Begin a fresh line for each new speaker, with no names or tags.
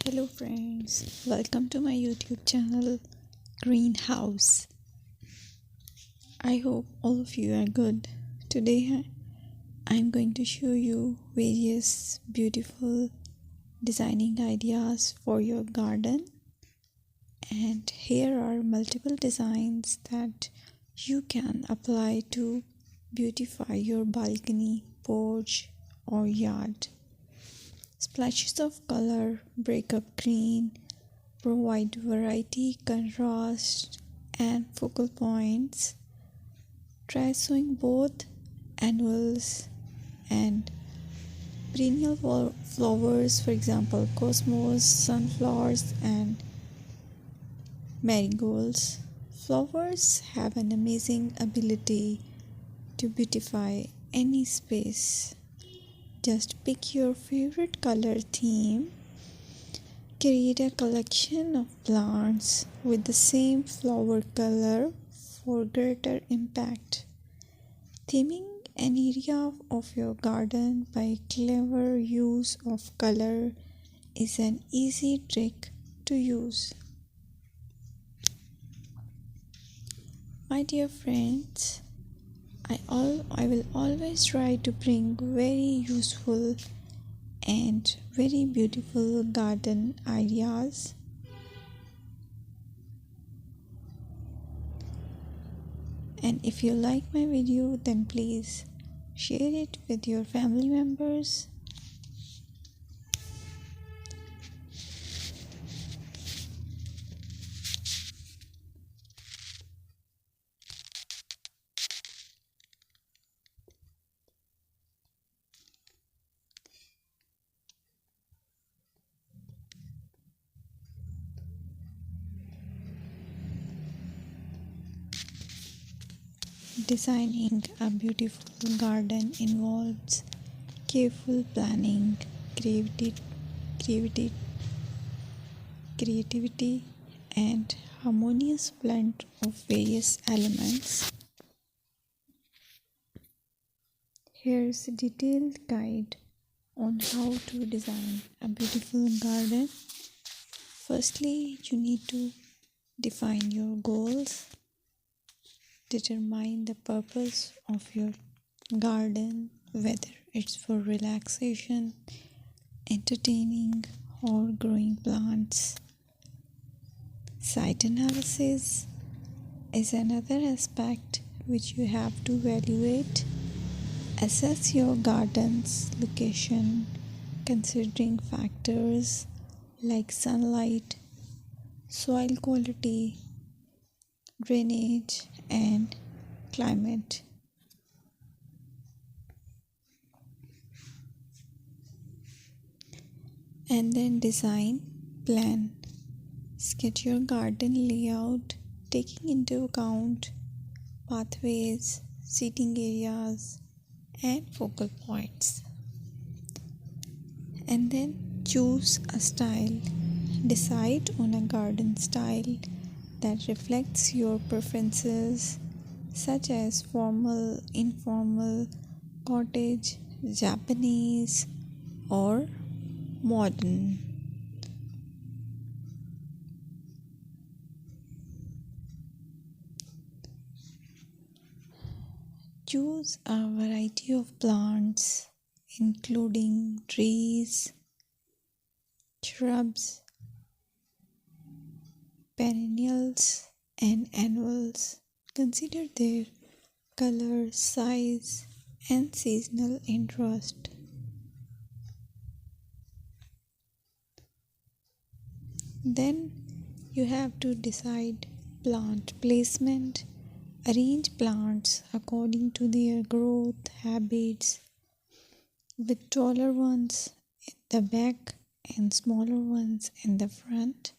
Hello friends, welcome to my YouTube channel Greenhouse. I hope all of you are good. Today I'm going to show you various beautiful designing ideas for your garden, and here are multiple designs that you can apply to beautify your balcony, porch or yard. Splashes of color break up green, provide variety, contrast, and focal points. Try sowing both annuals and perennial flowers, for example, cosmos, sunflowers, and marigolds. Flowers have an amazing ability to beautify any space. Just pick your favorite color theme. Create a collection of plants with the same flower color for greater impact. Theming an area of your garden by clever use of color is an easy trick to use. My dear friends, I will always try to bring very useful and very beautiful garden ideas. And if you like my video, then please share it with your family members. Designing a beautiful garden involves careful planning, creativity, creativity, and harmonious blend of various elements. Here's a detailed guide on how to design a beautiful garden. Firstly, you need to define your goals. Determine the purpose of your garden, whether it's for relaxation, entertaining, or growing plants. Site analysis is another aspect which you have to evaluate. Assess your garden's location, considering factors like sunlight, soil quality, drainage, and climate. And then design plan. Sketch your garden layout, taking into account pathways, seating areas, and focal points. And then choose a style. Decide on a garden style that reflects your preferences, such as formal, informal, cottage, Japanese, or modern. Choose a variety of plants, including trees, shrubs, perennials, and annuals. Consider their color, size, and seasonal interest. Then you have to decide plant placement. Arrange plants according to their growth habits, with taller ones in the back and smaller ones in the front.